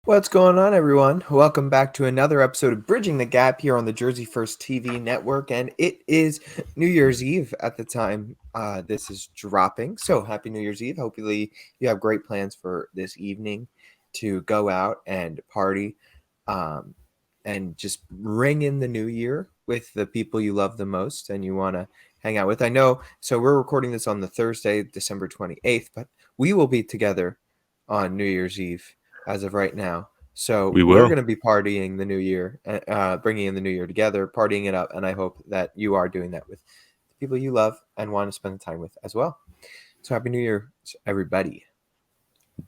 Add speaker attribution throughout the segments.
Speaker 1: What's going on, everyone? Welcome back to another episode of Bridging the Gap here on the Jersey First TV network. And it is New Year's Eve at the time this is dropping. So happy New Year's Eve. Hopefully, you have great plans for this evening to go out and party um, and just ring in the new year with the people you love the most and you want to hang out with. I know, so we're recording this on the Thursday, December 28th, but we will be together on New Year's Eve as of right now. So
Speaker 2: We
Speaker 1: we're
Speaker 2: will.
Speaker 1: going to be partying the new year, bringing in the new year together, partying it up. And I hope that you are doing that with the people you love and want to spend the time with as well. So happy New Year, everybody.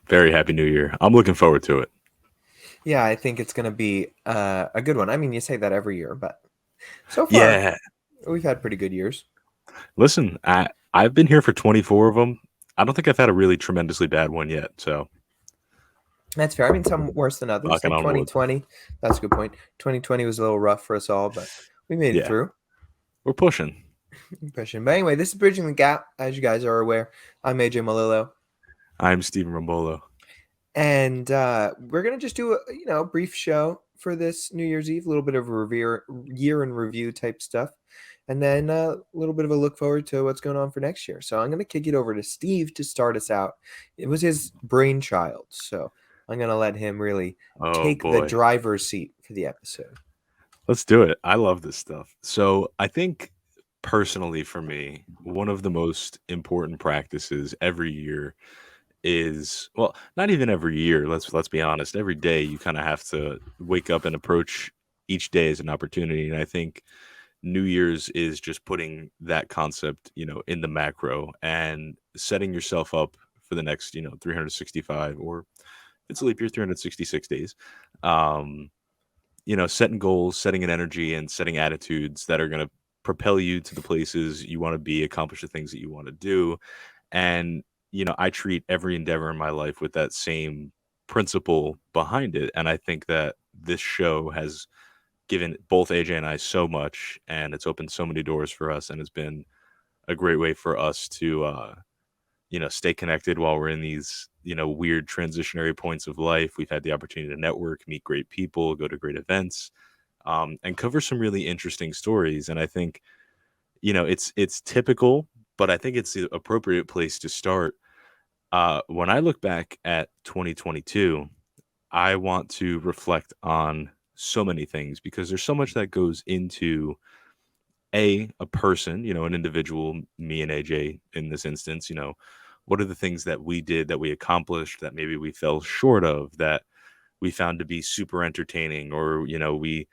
Speaker 2: Very happy New Year. I'm looking forward to it.
Speaker 1: Yeah, I think it's going to be a good one. I mean, you say that every year, but so far
Speaker 2: Yeah.
Speaker 1: we've had pretty good years.
Speaker 2: Listen, I've been here for 24 of them. I don't think I've had a really tremendously bad one yet. So
Speaker 1: That's fair. I mean, some worse than others.
Speaker 2: knocking
Speaker 1: Like
Speaker 2: on wood.
Speaker 1: 2020, that's a good point. 2020 was a little rough for us all, but we made it
Speaker 2: Yeah,
Speaker 1: through.
Speaker 2: we're pushing.
Speaker 1: Impression. But anyway, this is Bridging the Gap, as you guys are aware. I'm AJ Malillo.
Speaker 2: I'm Stephen Rombolo.
Speaker 1: And we're gonna just do a brief show for this New Year's Eve, a little bit of a year in review type stuff, and then a little bit of a look forward to what's going on for next year. So I'm gonna kick it over to Steve to start us out. It was his brainchild, so I'm gonna let him really
Speaker 2: Oh
Speaker 1: take the
Speaker 2: boy.
Speaker 1: driver's seat for the episode.
Speaker 2: Let's do it. I love this stuff. So I think personally for me, one of the most important practices every year is, well, not even every year, let's be honest. Every day you kind of have to wake up and approach each day as an opportunity. And I think New Year's is just putting that concept, in the macro and setting yourself up for the next, 365, or if it's a leap year, 366 days. Um, setting goals, setting an energy, and setting attitudes that are going to propel you to the places you want to be, accomplish the things that you want to do. And, I treat every endeavor in my life with that same principle behind it. And I think that this show has given both AJ and I so much, and it's opened so many doors for us, and it's been a great way for us to, stay connected while we're in these, weird transitionary points of life. We've had the opportunity to network, meet great people, go to great events, and cover some really interesting stories. And I think, it's typical, but I think it's the appropriate place to start. When I look back at 2022, I want to reflect on so many things because there's so much that goes into a person, an individual, me and AJ in this instance. What are the things that we did, that we accomplished, that maybe we fell short of, that we found to be super entertaining, or we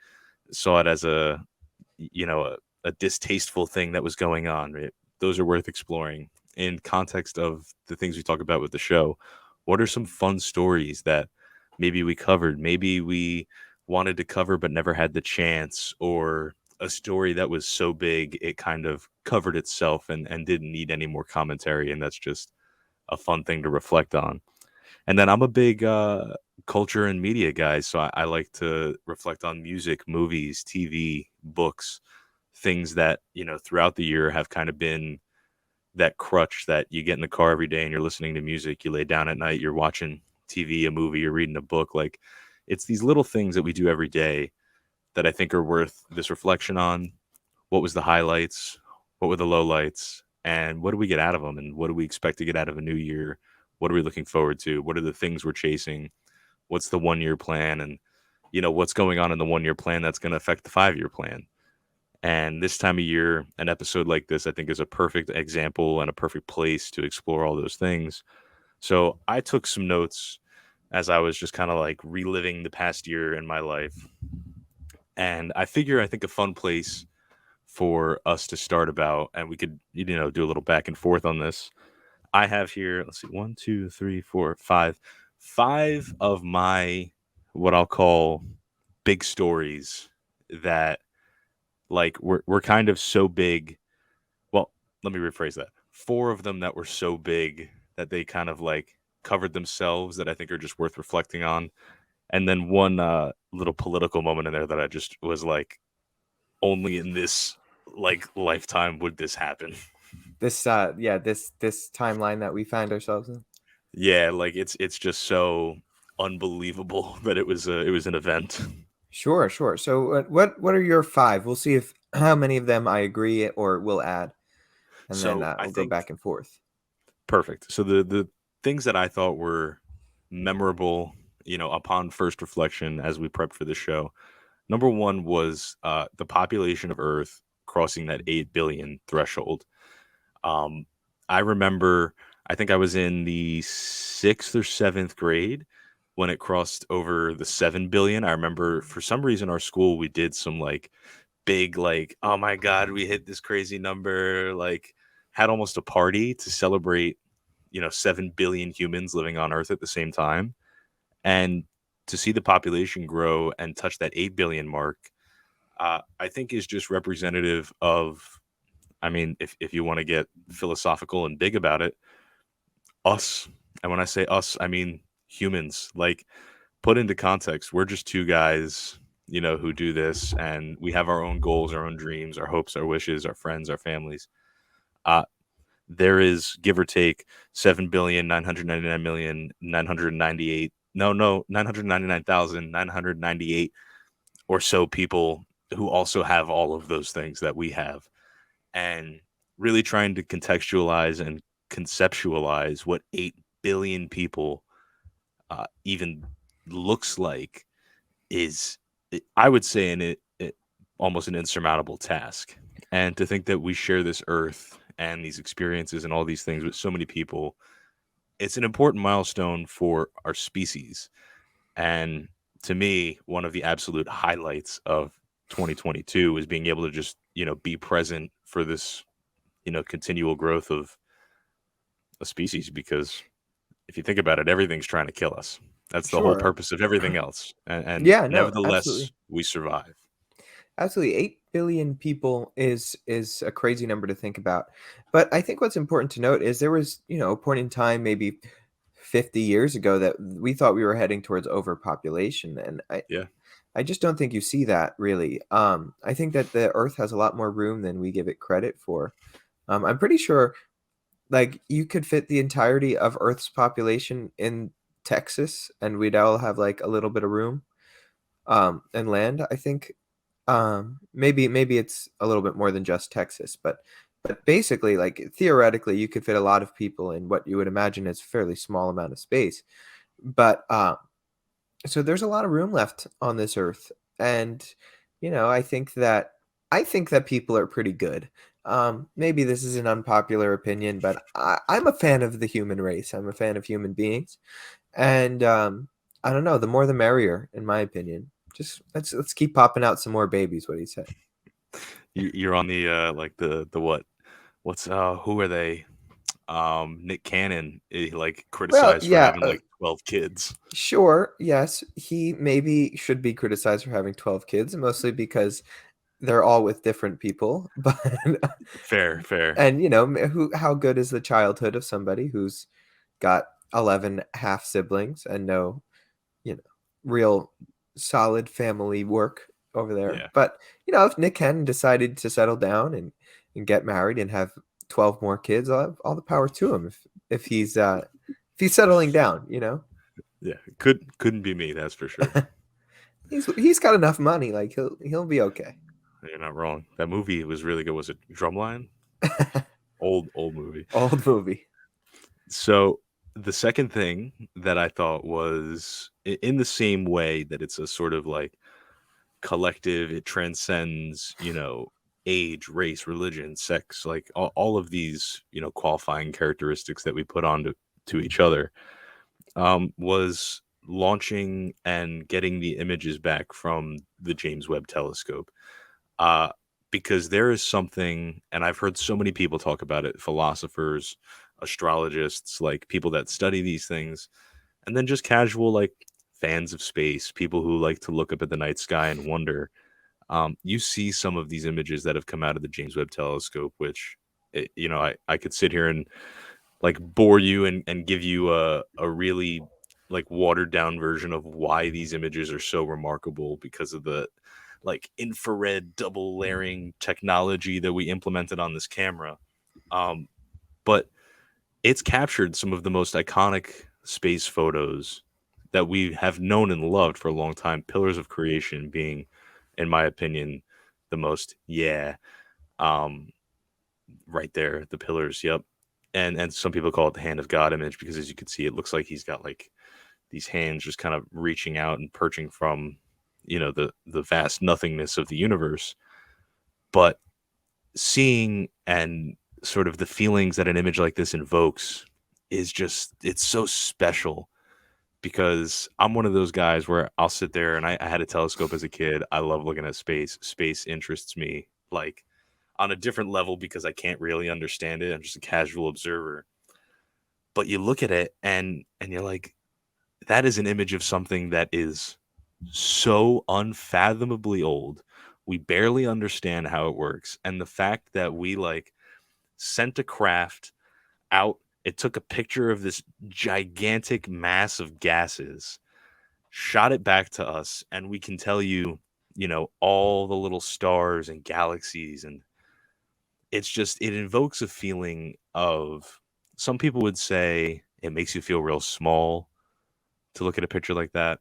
Speaker 2: saw it as a distasteful thing that was going on, right? Those are worth exploring in context of the things we talk about with the show. What are some fun stories that maybe we covered, maybe we wanted to cover but never had the chance, or a story that was so big it kind of covered itself and didn't need any more commentary, and that's just a fun thing to reflect on. And then I'm a big culture and media guy, so I like to reflect on music, movies, TV, books, things that throughout the year have kind of been that crutch that you get in the car every day and you're listening to music, you lay down at night, you're watching TV, a movie, you're reading a book. Like, it's these little things that we do every day that I think are worth this reflection on. What was the highlights? What were the lowlights? And what do we get out of them? And what do we expect to get out of a new year? What are we looking forward to? What are the things we're chasing? What's the 1 year plan? And, what's going on in the 1 year plan that's going to affect the 5 year plan? And this time of year, an episode like this, I think, is a perfect example and a perfect place to explore all those things. So I took some notes as I was just kind of like reliving the past year in my life. And I think a fun place for us to start about, and we could, do a little back and forth on this. I have here, let's see, one, two, three, four, five, five of my, what I'll call, big stories that, like, were kind of so big. Well, let me rephrase that. Four of them that were so big that they kind of like covered themselves, that I think are just worth reflecting on. And then one little political moment in there that I just was like, only in this like lifetime would this happen.
Speaker 1: This timeline that we find ourselves in.
Speaker 2: Yeah, like it's just so unbelievable that it was an event.
Speaker 1: Sure, sure. So what are your five? We'll see if how many of them I agree or will add, and then
Speaker 2: So I
Speaker 1: we'll go
Speaker 2: think
Speaker 1: back and forth.
Speaker 2: perfect. So the things that I thought were memorable, upon first reflection as we prepped for the show, number one was the population of Earth crossing that 8 billion threshold. Um, I remember, I think I was in the sixth or seventh grade when it crossed over the 7 billion. I remember for some reason our school, we did some like big, like, oh my God, we hit this crazy number, like, had almost a party to celebrate, 7 billion humans living on Earth at the same time. And to see the population grow and touch that 8 billion mark, I think is just representative of, I mean, if you want to get philosophical and big about it, us. And when I say us, I mean humans. Like, put into context, we're just two guys, who do this, and we have our own goals, our own dreams, our hopes, our wishes, our friends, our families. Uh, there is, give or take, 7,999,998. No, 999,998 or so people who also have all of those things that we have, and really trying to contextualize and conceptualize what 8 billion people even looks like is, I would say, it almost an insurmountable task. And to think that we share this earth and these experiences and all these things with so many people, it's an important milestone for our species. And to me, one of the absolute highlights of 2022 is being able to just, be present for this, continual growth of a species. Because if you think about it, everything's trying to kill us. That's the whole
Speaker 1: Sure.
Speaker 2: purpose of everything else. And
Speaker 1: Yeah, no,
Speaker 2: nevertheless,
Speaker 1: absolutely.
Speaker 2: we survive.
Speaker 1: Absolutely. 8 billion people is a crazy number to think about. But I think what's important to note is there was, a point in time maybe 50 years ago that we thought we were heading towards overpopulation, and
Speaker 2: Yeah.
Speaker 1: I just don't think you see that really. I think that the earth has a lot more room than we give it credit for. I'm pretty sure like you could fit the entirety of Earth's population in Texas and we'd all have like a little bit of room and land. I think maybe it's a little bit more than just Texas, but basically, like theoretically, you could fit a lot of people in what you would imagine is a fairly small amount of space. But so there's a lot of room left on this earth, and I think that people are pretty good. Maybe this is an unpopular opinion, but I'm a fan of the human race. I'm a fan of human beings, and I don't know. The more the merrier, in my opinion. Just let's keep popping out some more babies. What do you say?
Speaker 2: You're on the like the what? What's who are they? Nick Cannon, like
Speaker 1: Well,
Speaker 2: criticized for
Speaker 1: yeah,
Speaker 2: having like 12 kids.
Speaker 1: sure. Yes, he maybe should be criticized for having 12 kids, mostly because they're all with different people. But
Speaker 2: Fair, fair.
Speaker 1: and how good is the childhood of somebody who's got 11 half siblings and no, you know, real solid family work over there.
Speaker 2: Yeah.
Speaker 1: But if Nick Cannon decided to settle down and get married and have 12 more kids, I'll have all the power to him if he's settling down.
Speaker 2: Yeah. Couldn't be me, that's for sure.
Speaker 1: He's got enough money. Like he'll be okay.
Speaker 2: You're not wrong. That movie was really good. Was it Drumline? Old movie.
Speaker 1: Old movie.
Speaker 2: So the second thing that I thought was, in the same way that it's a sort of like collective, it transcends, age, race, religion, sex, like all of these, qualifying characteristics that we put on to each other, was launching and getting the images back from the James Webb Telescope. Uh, because there is something, and I've heard so many people talk about it, philosophers, astrologists, like people that study these things, and then just casual, like fans of space, people who like to look up at the night sky and wonder. You see some of these images that have come out of the James Webb Telescope, which, I could sit here and like bore you and give you a really like watered down version of why these images are so remarkable because of the like infrared double layering technology that we implemented on this camera. But it's captured some of the most iconic space photos that we have known and loved for a long time, pillars of creation being, in my opinion, the most, yeah, um, right there, the pillars, yep. And some people call it the hand of God image because as you can see, it looks like he's got like these hands just kind of reaching out and perching from, the vast nothingness of the universe. But seeing and sort of the feelings that an image like this invokes is just, it's so special because I'm one of those guys where I'll sit there and I had a telescope as a kid. I love looking at space. Space interests me like on a different level because I can't really understand it. I'm just a casual observer. But you look at it and you're like, that is an image of something that is so unfathomably old. We barely understand how it works. And the fact that we like sent a craft out, it took a picture of this gigantic mass of gases, shot it back to us, and we can tell you, all the little stars and galaxies. And it's just, it invokes a feeling of, some people would say it makes you feel real small to look at a picture like that.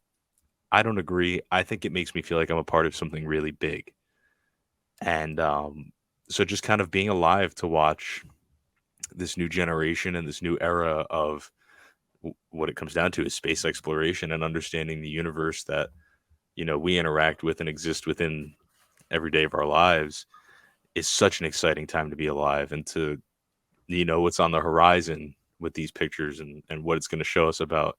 Speaker 2: I don't agree. I think it makes me feel like I'm a part of something really big. And so just kind of being alive to watch this new generation and this new era of what it comes down to is space exploration and understanding the universe that, we interact with and exist within every day of our lives is such an exciting time to be alive and to, what's on the horizon with these pictures and what it's going to show us about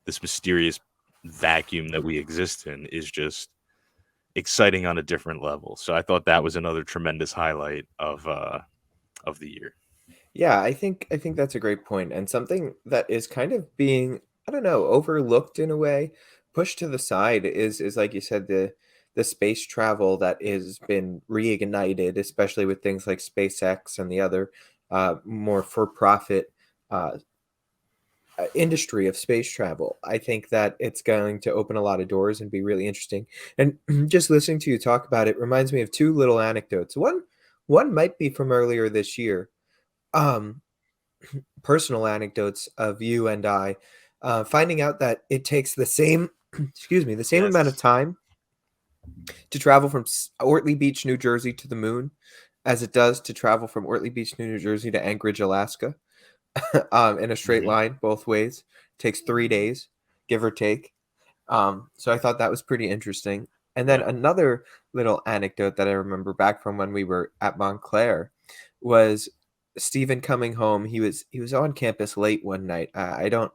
Speaker 2: this mysterious vacuum that we exist in is just exciting on a different level. So I thought that was another tremendous highlight of the year.
Speaker 1: Yeah, I think that's a great point, and something that is kind of being, I don't know, overlooked in a way, pushed to the side is like you said, the space travel that has been reignited, especially with things like SpaceX and the other more for-profit uh, industry of space travel. I think that it's going to open a lot of doors and be really interesting. And just listening to you talk about it reminds me of two little anecdotes. One might be from earlier this year. Um, Personal anecdotes of you and I finding out that it takes the same, excuse me, the same amount of
Speaker 2: Yes.
Speaker 1: time to travel from Ortley Beach, New Jersey to the moon as it does to travel from Ortley Beach, New Jersey to Anchorage, Alaska, in a straight
Speaker 2: Hmm.
Speaker 1: line both ways. Takes 3 days, give or take. So I thought that was pretty interesting. And then
Speaker 2: Yeah.
Speaker 1: another little anecdote that I remember back from when we were at Montclair was Stephen coming home. He was on campus late one night. I don't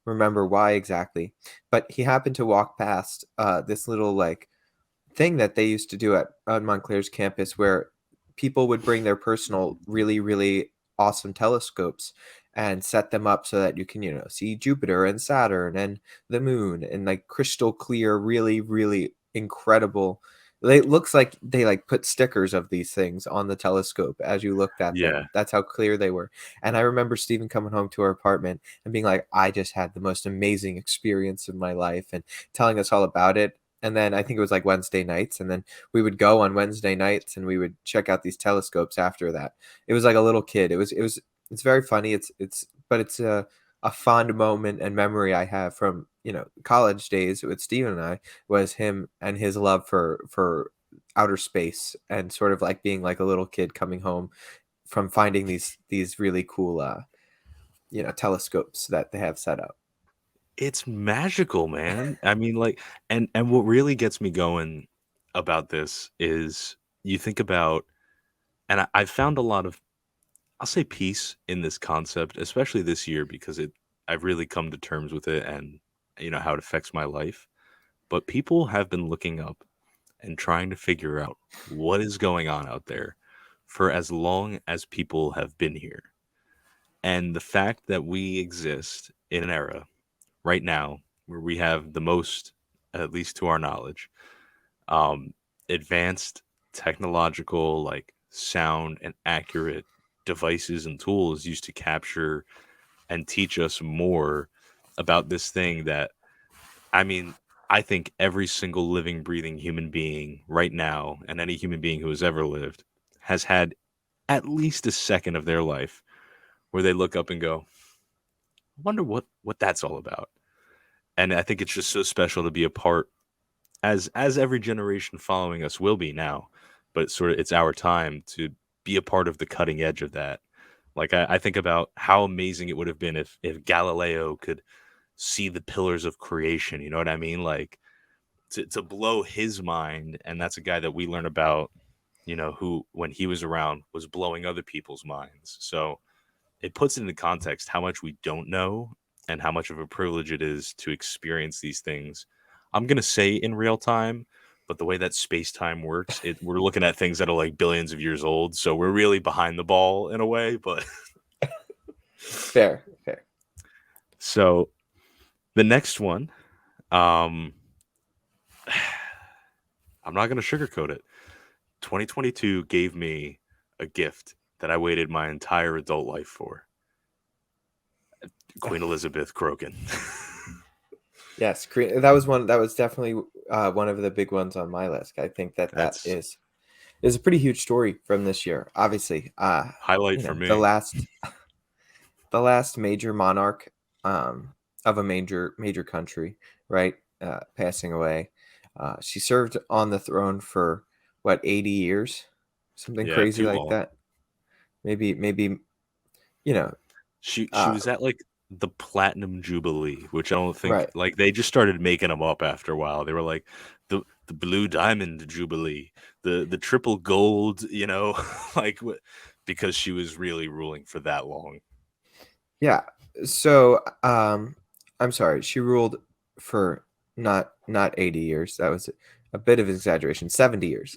Speaker 1: remember why exactly, but he happened to walk past this little like thing that they used to do at on Montclair's campus where people would bring their personal really really awesome telescopes and set them up so that you can see Jupiter and Saturn and the moon and like crystal clear really really incredible. It looks like they like put stickers of these things on the telescope as you looked at
Speaker 2: Yeah.
Speaker 1: them. That's how clear they were. And I remember Stephen coming home to our apartment and being like, I just had the most amazing experience of my life and telling us all about it. And then I think it was like Wednesday nights, and then we would go on Wednesday nights and we would check out these telescopes after that. It was like a little kid. It's very funny. It's a fond moment and memory I have from, college days with Steven and I was him and his love for outer space and sort of like being like a little kid coming home from finding these really cool telescopes that they have set up.
Speaker 2: It's magical, man. I mean, like, and what really gets me going about this is you think about, and I've found a lot of, I'll say, peace in this concept, especially this year because I've really come to terms with it and how it affects my life. But people have been looking up and trying to figure out what is going on out there for as long as people have been here. And the fact that we exist in an era right now where we have the most, at least to our knowledge, um, advanced technological, like sound and accurate devices and tools used to capture and teach us more about this thing that, I mean, I think every single living, breathing human being right now, and any human being who has ever lived, has had at least a second of their life where they look up and go, I wonder what that's all about. And I think it's just so special to be a part, as every generation following us will be now, but it's our time to be a part of the cutting edge of that. Like I think about how amazing it would have been if Galileo could see the pillars of creation. You know what I mean? Like to blow his mind, and that's a guy that we learn about. Who when he was around was blowing other people's minds. So it puts it into context how much we don't know and how much of a privilege it is to experience these things. I'm gonna say in real time, but the way that space time works, we're looking at things that are like billions of years old, so we're really behind the ball in a way. But
Speaker 1: Fair.
Speaker 2: so the next one, um, I'm not gonna sugarcoat it. 2022 gave me a gift that I waited my entire adult life for. Queen Elizabeth Crokin.
Speaker 1: Yes, that was one. That was definitely one of the big ones on my list. I think that
Speaker 2: That's
Speaker 1: is a pretty huge story from this year. Obviously,
Speaker 2: highlight for me.
Speaker 1: the last major monarch of a major country, right? Passing away. She served on the throne for what, 80 years, something
Speaker 2: Yeah,
Speaker 1: crazy
Speaker 2: too
Speaker 1: like
Speaker 2: long.
Speaker 1: that. Maybe you know.
Speaker 2: She
Speaker 1: Uh,
Speaker 2: was at like the Platinum Jubilee, which I don't think
Speaker 1: right.
Speaker 2: like they just started making them up after a while. They were like the Blue Diamond Jubilee, the Triple Gold, like because she was really ruling for that long.
Speaker 1: Yeah. So, I'm sorry. She ruled for not 80 years. That was a bit of an exaggeration. 70 years.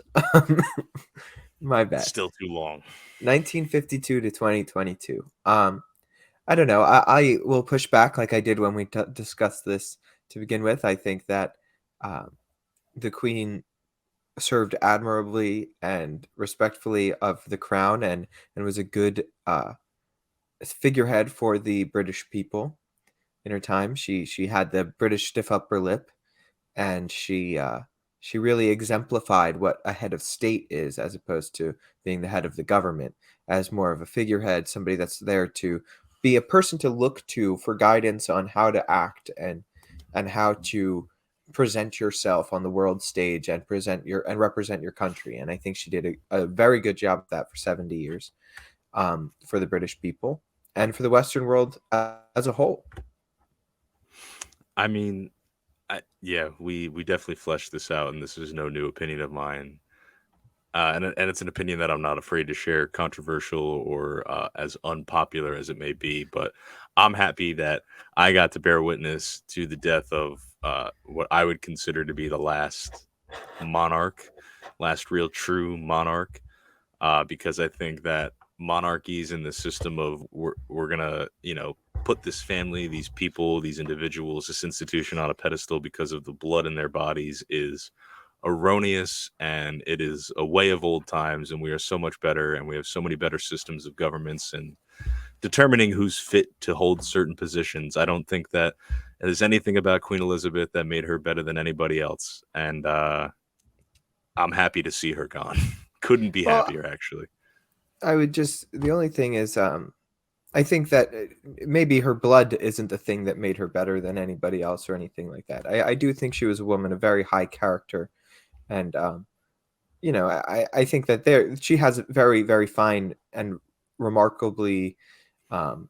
Speaker 1: My bad.
Speaker 2: Still too long.
Speaker 1: 1952 to 2022. I don't know. I will push back like I did when we discussed this to begin with. I think that the Queen served admirably and respectfully of the crown, and was a good figurehead for the British people in her time. She had the British stiff upper lip, and she really exemplified what a head of state is, as opposed to being the head of the government, as more of a figurehead, somebody that's there to be a person to look to for guidance on how to act, and how to present yourself on the world stage, and represent your country. And I think she did a very good job of that for 70 years, for the British people and for the Western world as a whole.
Speaker 2: I mean, yeah, we definitely fleshed this out, and this is no new opinion of mine. And it's an opinion that I'm not afraid to share, controversial or as unpopular as it may be. But I'm happy that I got to bear witness to the death of what I would consider to be the last monarch, last real true monarch, because I think that monarchies in the system of we're gonna put this family, these people, these individuals, this institution on a pedestal because of the blood in their bodies is erroneous, and it is a way of old times, and we are so much better, and we have so many better systems of governments and determining who's fit to hold certain positions. I don't think that there's anything about Queen Elizabeth that made her better than anybody else, and I'm happy to see her gone. Couldn't be
Speaker 1: Well,
Speaker 2: happier, actually.
Speaker 1: the only thing is, I think that maybe her blood isn't the thing that made her better than anybody else or anything like that. I do think she was a woman of very high character, and I think that she has very, very fine and remarkably, um,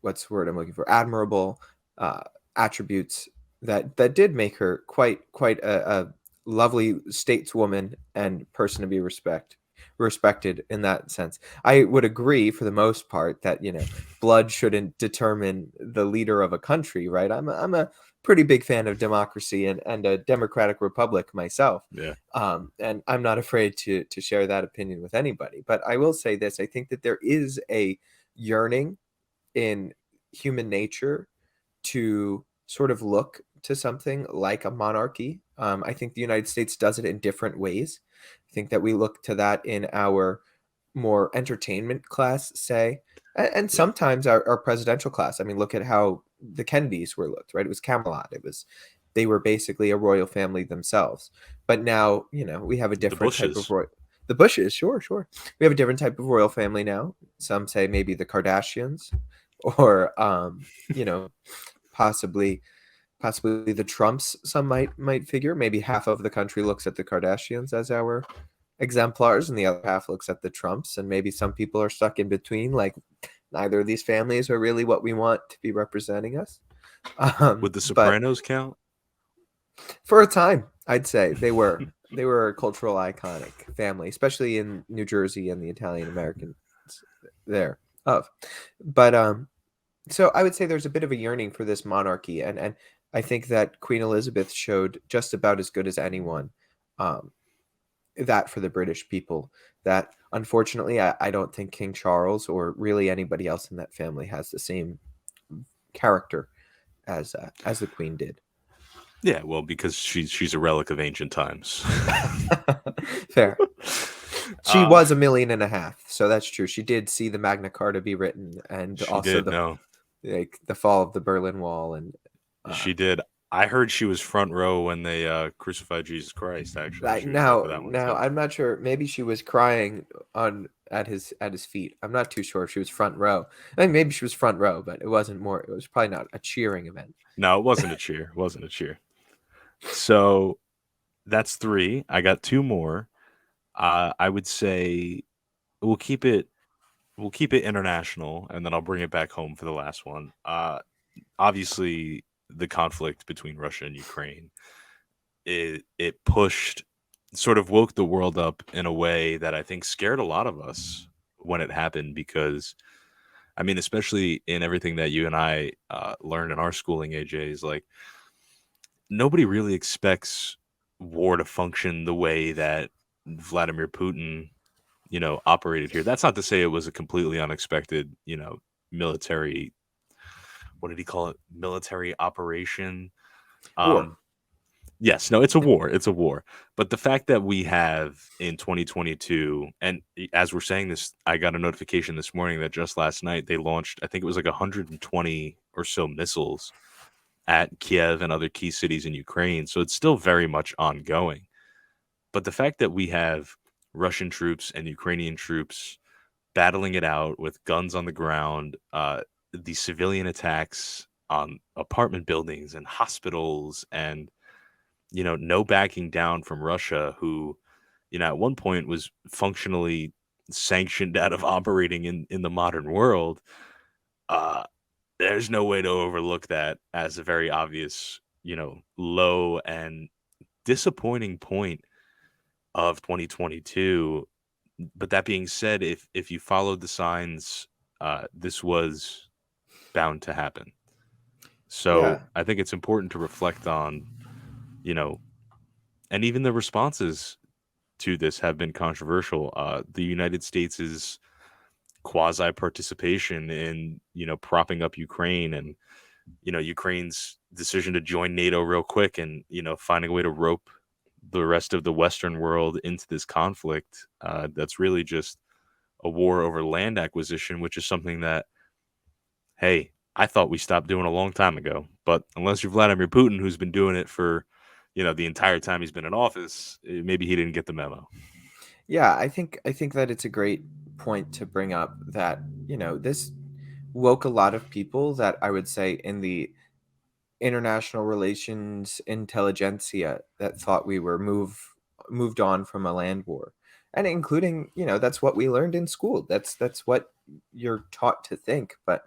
Speaker 1: what's the word I'm looking for, admirable attributes that did make her quite a lovely stateswoman and person to be respected in that sense. I would agree for the most part that blood shouldn't determine the leader of a country, right? I'm a pretty big fan of democracy and a democratic republic myself.
Speaker 2: Yeah.
Speaker 1: And I'm not afraid to share that opinion with anybody. But I will say this: I think that there is a yearning in human nature to sort of look to something like a monarchy. I think the United States does it in different ways. I think that we look to that in our more entertainment class, say, and
Speaker 2: Yeah.
Speaker 1: sometimes our presidential class. I mean, look at how the Kennedys were looked, right? It was Camelot. They were basically a royal family themselves. But now, we have a
Speaker 2: The
Speaker 1: different type of
Speaker 2: Bushes.
Speaker 1: royal. The Bushes, sure, sure. We have a different type of royal family now. Some say maybe the Kardashians, or possibly possibly the Trumps, some might figure. Maybe half of the country looks at the Kardashians as our exemplars, and the other half looks at the Trumps. And maybe some people are stuck in between, like neither of these families are really what we want to be representing us.
Speaker 2: Would the
Speaker 1: But
Speaker 2: Sopranos count?
Speaker 1: for a time, I'd say they were a cultural iconic family, especially in New Jersey and the Italian Americans there of. But so I would say there's a bit of a yearning for this monarchy, and I think that Queen Elizabeth showed just about as good as anyone um, that for the British people. That unfortunately, I don't think King Charles or really anybody else in that family has the same character as the Queen did.
Speaker 2: Yeah, well, because she's a relic of ancient times.
Speaker 1: Fair. She
Speaker 2: uh,
Speaker 1: was a million and a half, so that's true. She did see the Magna Carta be written, and
Speaker 2: she
Speaker 1: also
Speaker 2: did. No,
Speaker 1: the fall of the Berlin Wall, and uh,
Speaker 2: she did. I heard she was front row when they crucified Jesus Christ. Actually,
Speaker 1: I,
Speaker 2: she was there
Speaker 1: now
Speaker 2: for that one
Speaker 1: now
Speaker 2: too.
Speaker 1: I'm not sure. Maybe she was crying on at his feet. I'm not too sure if she was front row. I mean, maybe she was front row, but it wasn't more. It was probably not a cheering event.
Speaker 2: No, it wasn't a cheer. It wasn't a cheer. So that's three. I got two more. I would say we'll keep it international, and then I'll bring it back home for the last one. Obviously, the conflict between Russia and Ukraine, it pushed, sort of woke the world up in a way that I think scared a lot of us when it happened. Because I mean, especially in everything that you and I learned in our schooling, AJ, is like nobody really expects war to function the way that Vladimir Putin, operated here. That's not to say it was a completely unexpected, military. What did he call it? Military operation.
Speaker 1: War.
Speaker 2: Um, yes, no, it's a war. It's a war. But the fact that we have in 2022, and as we're saying this, I got a notification this morning that just last night they launched, I think it was like 120 or so missiles at Kiev and other key cities in Ukraine. So it's still very much ongoing. But the fact that we have Russian troops and Ukrainian troops battling it out with guns on the ground, the civilian attacks on apartment buildings and hospitals, and no backing down from Russia, who at one point was functionally sanctioned out of operating in the modern world. Uh, there's no way to overlook that as a very obvious, low and disappointing point of 2022. But that being said, if you followed the signs, this was bound to happen. So
Speaker 1: Yeah.
Speaker 2: I think it's important to reflect on, you know, and even the responses to this have been controversial. The United States' quasi participation in, propping up Ukraine, and, Ukraine's decision to join NATO real quick, and, finding a way to rope the rest of the Western world into this conflict. That's really just a war over land acquisition, which is something that, hey, I thought we stopped doing a long time ago. But unless you're Vladimir Putin, who's been doing it for, the entire time he's been in office, maybe he didn't get the memo.
Speaker 1: Yeah, I think that it's a great point to bring up that, this woke a lot of people that I would say in the international relations intelligentsia that thought we were moved on from a land war. And including, that's what we learned in school. That's what you're taught to think. But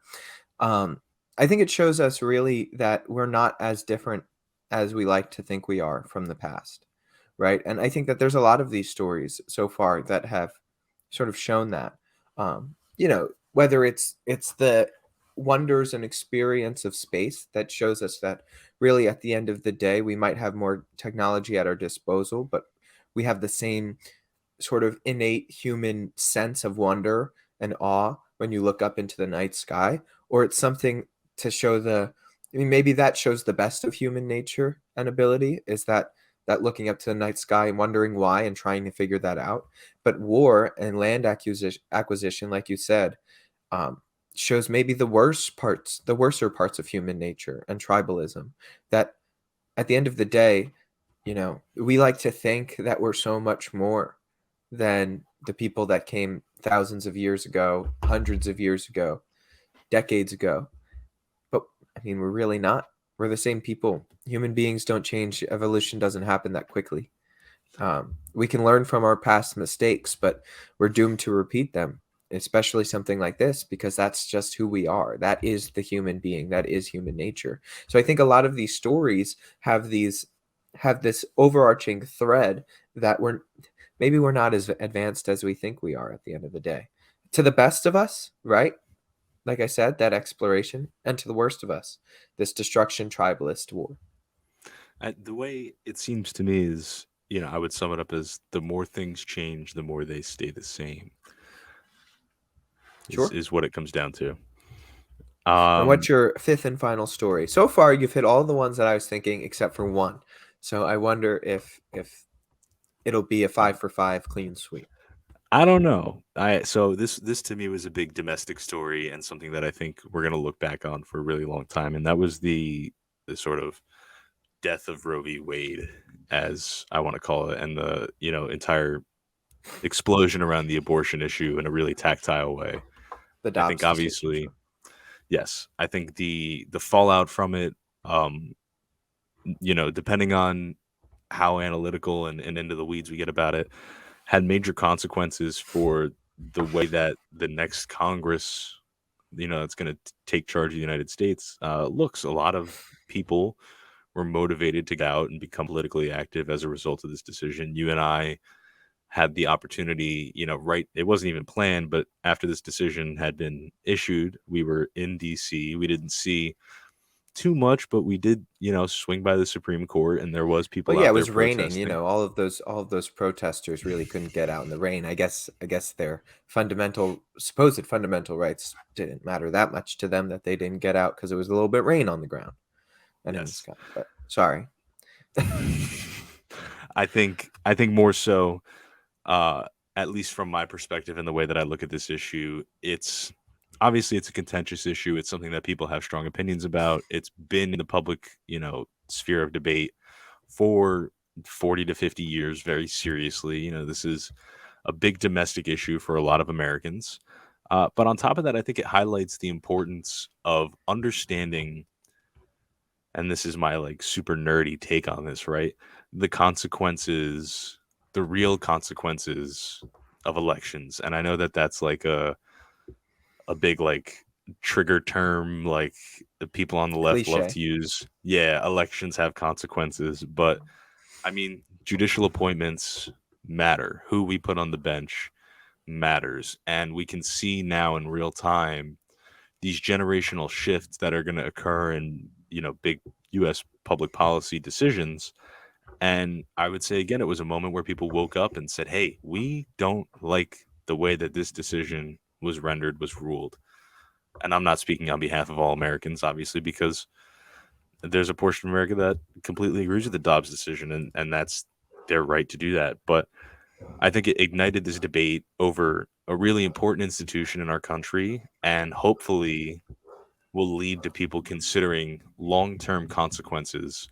Speaker 1: um I think it shows us really that we're not as different as we like to think we are from the past, right? And I think that there's a lot of these stories so far that have sort of shown that. Whether it's the wonders and experience of space that shows us that really at the end of the day we might have more technology at our disposal, but we have the same sort of innate human sense of wonder and awe when you look up into the night sky. Or it's something to show I mean, maybe that shows the best of human nature and ability, is that looking up to the night sky and wondering why and trying to figure that out. But war and land acquisition, like you said, um, shows maybe the worser parts of human nature and tribalism. That at the end of the day, we like to think that we're so much more than the people that came thousands of years ago, hundreds of years ago, decades ago. But I mean, we're really not. We're the same people. Human beings don't change. Evolution doesn't happen that quickly. We can learn from our past mistakes, but we're doomed to repeat them, especially something like this, because that's just who we are. That is the human being. That is human nature. So I think a lot of these stories have this overarching thread that we're not as advanced as we think we are at the end of the day. To the best of us, right? Like I said, that exploration, and to the worst of us, this destruction tribalist war.
Speaker 2: The way it seems to me is, I would sum it up as the more things change, the more they stay the same. Is
Speaker 1: Sure.
Speaker 2: is what it comes down to.
Speaker 1: And what's
Speaker 2: Um,
Speaker 1: your fifth and final story? So far, you've hit all the ones that I was thinking, except for one. So I wonder if it'll be a 5 for 5 clean sweep.
Speaker 2: I don't know. This to me was a big domestic story and something that I think we're gonna look back on for a really long time, and that was the sort of death of Roe v. Wade, as I want to call it, and the entire explosion around the abortion issue in a really tactile way.
Speaker 1: The
Speaker 2: I think
Speaker 1: Dobbs decision.
Speaker 2: obviously,
Speaker 1: Sure.
Speaker 2: yes, I think the fallout from it, um, depending on how analytical and into the weeds we get about it, had major consequences for the way that the next Congress, that's going to take charge of the United States, looks. A lot of people were motivated to get out and become politically active as a result of this decision. You and I had the opportunity, right? It wasn't even planned, but after this decision had been issued, we were in DC. We didn't see too much, but we did, swing by the Supreme Court, and there was
Speaker 1: Well,
Speaker 2: people
Speaker 1: yeah,
Speaker 2: out
Speaker 1: it
Speaker 2: there
Speaker 1: was raining.
Speaker 2: protesting.
Speaker 1: All of those protesters really couldn't get out in the rain. I guess their supposed fundamental rights didn't matter that much to them that they didn't get out because it was a little bit rain on the ground and in the
Speaker 2: Yes.
Speaker 1: sky. But sorry.
Speaker 2: I think more so, uh, at least from my perspective and the way that I look at this issue, it's a contentious issue. It's something that people have strong opinions about. It's been in the public, sphere of debate for 40 to 50 years very seriously. This is a big domestic issue for a lot of Americans. But on top of that, I think it highlights the importance of understanding, and this is my like super nerdy take on this, right? The consequences, the real consequences of elections. And I know that that's like a big like trigger term, like the people on the left love
Speaker 1: Cliche.
Speaker 2: to use. Yeah, elections have consequences, but I mean, judicial appointments matter. Who we put on the bench matters. And we can see now in real time these generational shifts that are going to occur in, big US public policy decisions. And I would say again, it was a moment where people woke up and said, "Hey, we don't like the way that this decision was rendered, was ruled." And I'm not speaking on behalf of all Americans, obviously, because there's a portion of America that completely agrees with the Dobbs decision, and that's their right to do that. But I think it ignited this debate over a really important institution in our country, and hopefully will lead to people considering long-term consequences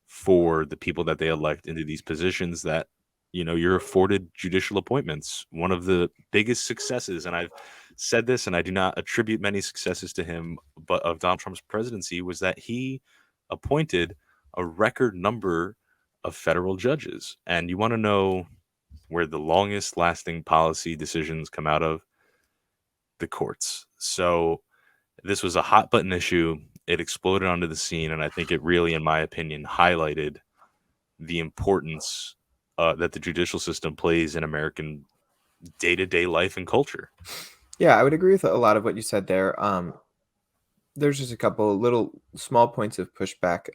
Speaker 2: for the people that they elect into these positions that you're afforded judicial appointments. One of the biggest successes, and I've said this and I do not attribute many successes to him, but of Donald Trump's presidency, was that he appointed a record number of federal judges. And you want to know where the longest lasting policy decisions come out of? The courts. So this was a hot button issue. It exploded onto the scene, and I think it really, in my opinion, highlighted the importance that the judicial system plays in American day to day life and culture.
Speaker 1: Yeah, I would agree with a lot of what you said there. There's just a couple little small points of pushback.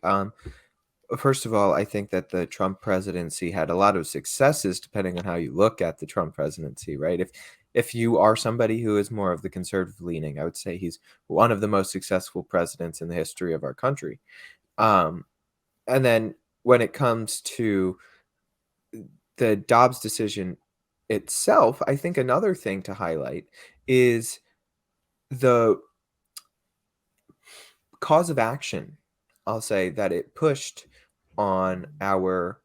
Speaker 1: First of all, I think that the Trump presidency had a lot of successes depending on how you look at the Trump presidency, right? If you are somebody who is more of the conservative leaning, I would say he's one of the most successful presidents in the history of our country. Um, and then when it comes to the Dobbs decision itself, I think another thing to highlight is the cause of action. I'll say that it pushed on our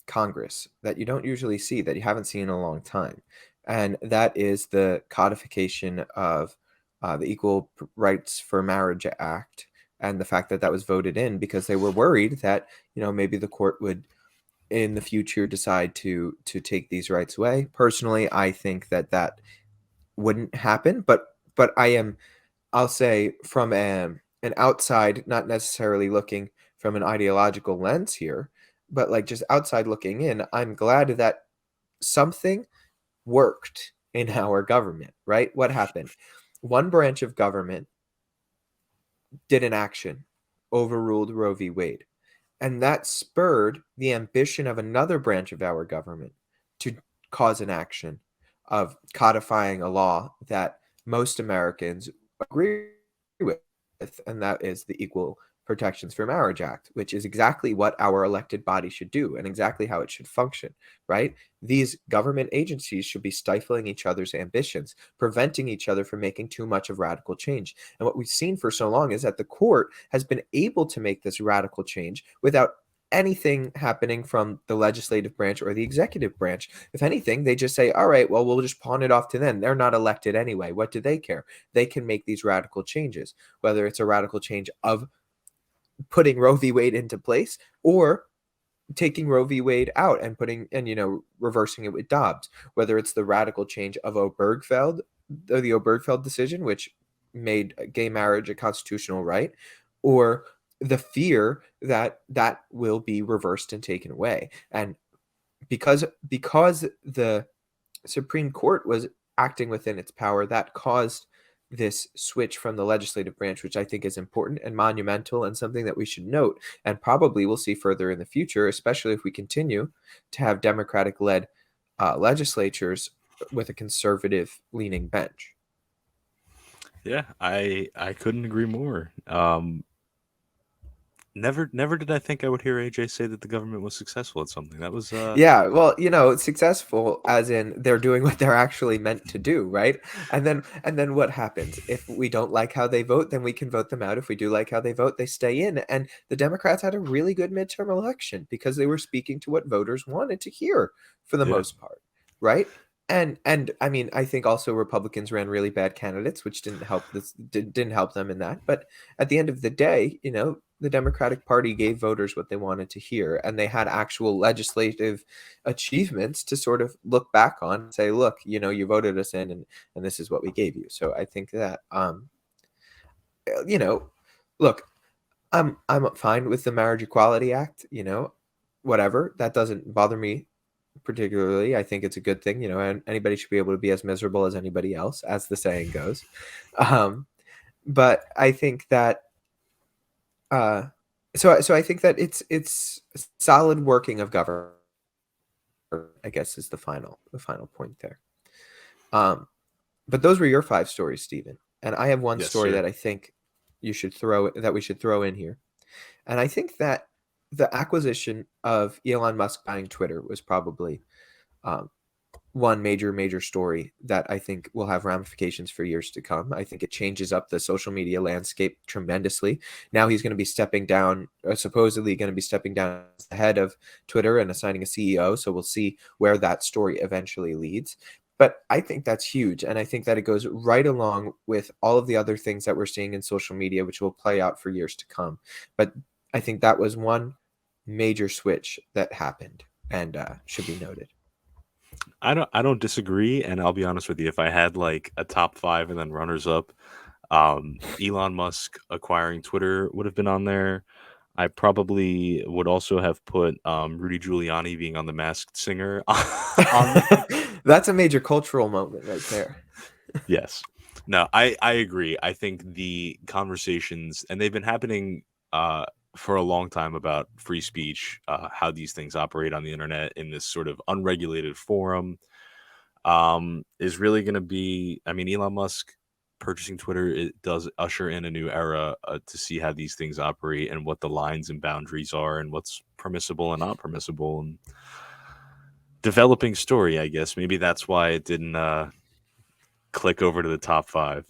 Speaker 1: Congress that you don't usually see, that you haven't seen in a long time. And that is the codification of the Equal Rights for Marriage Act and the fact that that was voted in because they were worried that, maybe the court would in the future decide to take these rights away. Personally, I think that that wouldn't happen, but I'll say from an outside, not necessarily looking from an ideological lens here, but like just outside looking in, I'm glad that something worked in our government, right? What happened? One branch of government did an action, overruled Roe v. Wade. And that spurred the ambition of another branch of our government to cause an action of codifying a law that most Americans agree with, and that is the Equal Protections for Marriage Act, which is exactly what our elected body should do and exactly how it should function, right? These government agencies should be stifling each other's ambitions, preventing each other from making too much of radical change. And what we've seen for so long is that the court has been able to make this radical change without anything happening from the legislative branch or the executive branch. If anything, they just say, all right, well, we'll just pawn it off to them. They're not elected anyway. What do they care? They can make these radical changes, whether it's a radical change of putting Roe v. Wade into place or taking Roe v. Wade out and reversing it with Dobbs, whether it's the radical change of the Obergefell decision, which made gay marriage a constitutional right, or the fear that that will be reversed and taken away. And because the Supreme Court was acting within its power, that caused this switch from the legislative branch, which I think is important and monumental and something that we should note and probably we'll see further in the future, especially if we continue to have Democratic-led legislatures with a conservative-leaning bench.
Speaker 2: Yeah, I couldn't agree more. Never did I think I would hear AJ say that the government was successful at something. That was
Speaker 1: Yeah, well, successful as in they're doing what they're actually meant to do, right? And then what happens? If we don't like how they vote, then we can vote them out. If we do like how they vote, they stay in. And the Democrats had a really good midterm election because they were speaking to what voters wanted to hear for the
Speaker 2: Yeah.
Speaker 1: most part, right? And I mean, I think also Republicans ran really bad candidates, which didn't help them in that. But at the end of the day, the Democratic Party gave voters what they wanted to hear, and they had actual legislative achievements to sort of look back on and say, look, you voted us in and this is what we gave you. So I think that look, I'm fine with the Marriage Equality Act, whatever. That doesn't bother me particularly. I think it's a good thing, and anybody should be able to be as miserable as anybody else, as the saying goes. But I think that so I think that it's solid working of government, I guess, is the final point there. But those were your 5 stories, Stephen, and I have one
Speaker 2: Yes,
Speaker 1: story
Speaker 2: sir.
Speaker 1: that I think we should throw in here, and I think that the acquisition of Elon Musk buying Twitter was probably one major story that I think will have ramifications for years to come. I think it changes up the social media landscape tremendously. Now he's going to be stepping down, supposedly going to be stepping down as the head of Twitter and assigning a CEO. So we'll see where that story eventually leads. But I think that's huge. And I think that it goes right along with all of the other things that we're seeing in social media, which will play out for years to come. But I think that was one major switch that happened and should be noted.
Speaker 2: I don't disagree, and I'll be honest with you. If I had like a top 5 and then runners up, Elon Musk acquiring Twitter would have been on there. I probably would also have put Rudy Giuliani being on The Masked Singer on there.
Speaker 1: That's a major cultural moment right there.
Speaker 2: Yes. No, I agree. I think the conversations, and they've been happening for a long time, about free speech, how these things operate on the internet in this sort of unregulated forum, is really going to be, I mean, Elon Musk purchasing Twitter, it does usher in a new era to see how these things operate and what the lines and boundaries are and what's permissible and not permissible, and developing story, I guess. Maybe that's why it didn't click over to the top 5.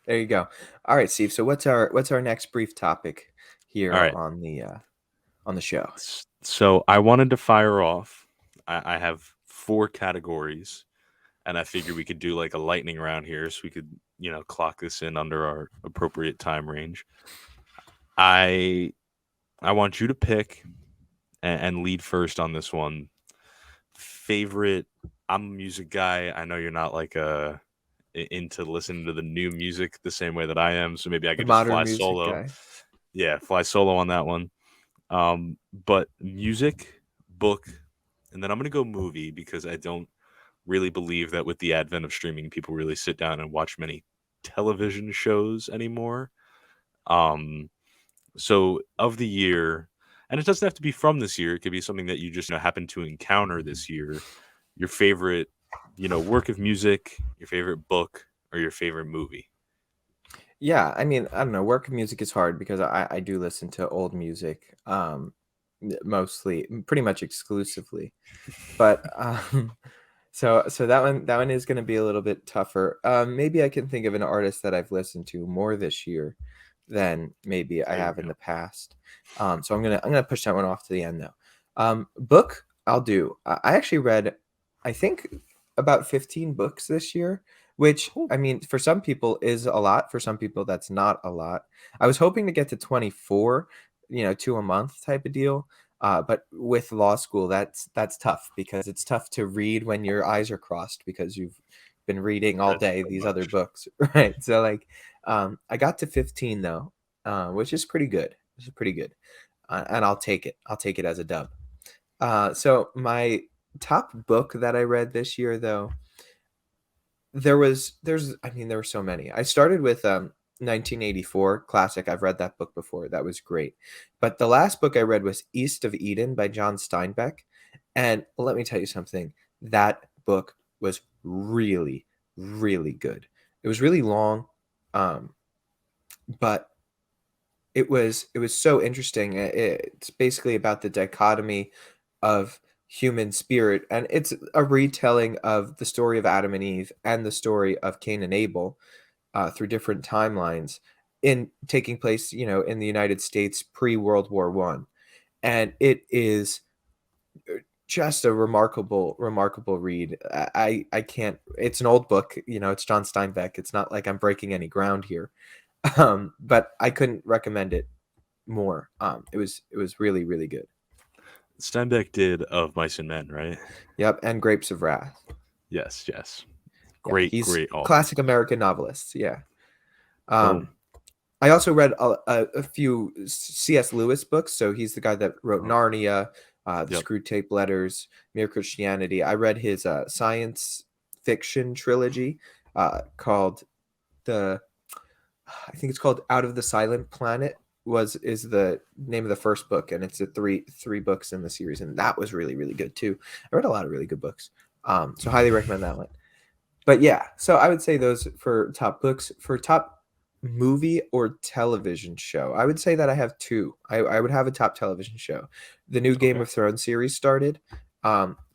Speaker 1: There you go. All right, Steve. So what's our next brief topic here
Speaker 2: All right.
Speaker 1: on the show?
Speaker 2: So I wanted to fire off. I have 4 categories, and I figured we could do like a lightning round here, so we could, clock this in under our appropriate time range. I I want you to pick and lead first on this one. Favorite. I'm a music guy. I know you're not like into listening to the new music the same way that I am, so maybe I
Speaker 1: The
Speaker 2: could just
Speaker 1: modern
Speaker 2: fly
Speaker 1: music
Speaker 2: solo.
Speaker 1: guy.
Speaker 2: Yeah, fly solo on that one. But music, book, and then I'm gonna go movie because I don't really believe that with the advent of streaming, people really sit down and watch many television shows anymore. Um, so of the year, and it doesn't have to be from this year. It could be something that you just happen to encounter this year. Your favorite, work of music, your favorite book, or your favorite movie.
Speaker 1: Yeah, I mean, I don't know. Work music is hard because I do listen to old music, mostly, pretty much exclusively. But so that one is going to be a little bit tougher. Maybe I can think of an artist that I've listened to more this year than maybe I
Speaker 2: There you
Speaker 1: have in
Speaker 2: go.
Speaker 1: the past. So I'm gonna push that one off to the end though. Book I'll do. I actually read, I think, about 15 books this year, which
Speaker 2: Cool.
Speaker 1: I mean for some people is a lot. For some people that's not a lot. I was hoping to get to 24, 2 a month type of deal. But with law school, that's tough because it's tough to read when your eyes are crossed because you've been reading all
Speaker 2: That's
Speaker 1: day
Speaker 2: so
Speaker 1: these other
Speaker 2: much.
Speaker 1: books, right? So like, I got to 15 though, which is pretty good. This is pretty good, and I'll take it. I'll take it as a dub. So my top book that I read this year though, there were so many. I started with 1984 classic. I've read that book before. That was great. But the last book I read was East of Eden by John Steinbeck. And let me tell you something. That book was really, really good. It was really long, um, but it was so interesting. It's basically about the dichotomy of human spirit, and it's a retelling of the story of Adam and Eve and the story of Cain and Abel, through different timelines in taking place, in the United States pre World War One, and it is just a remarkable, remarkable read. I can't. It's an old book, It's John Steinbeck. It's not like I'm breaking any ground here, but I couldn't recommend it more. It was really, really good.
Speaker 2: Steinbeck did Of Mice and Men, right?
Speaker 1: Yep, and Grapes of Wrath.
Speaker 2: Yes, yes.
Speaker 1: Yeah,
Speaker 2: Great,
Speaker 1: he's
Speaker 2: great author.
Speaker 1: classic American novelist. Yeah.
Speaker 2: Boom.
Speaker 1: Um, I also read a few C.S. Lewis books. So he's the guy that wrote
Speaker 2: Oh,
Speaker 1: Narnia, the
Speaker 2: yep.
Speaker 1: Screwtape Letters, Mere Christianity. I read his science fiction trilogy, called the I think it's called Out of the Silent Planet was is the name of the first book, and it's a three books in the series, and that was really, really good too. I read a lot of really good books. So highly recommend that one. But yeah, so I would say those for top books. For top movie or television show, I would say that I have two. I would have a top television show. The new Game
Speaker 2: Okay.
Speaker 1: of Thrones series started,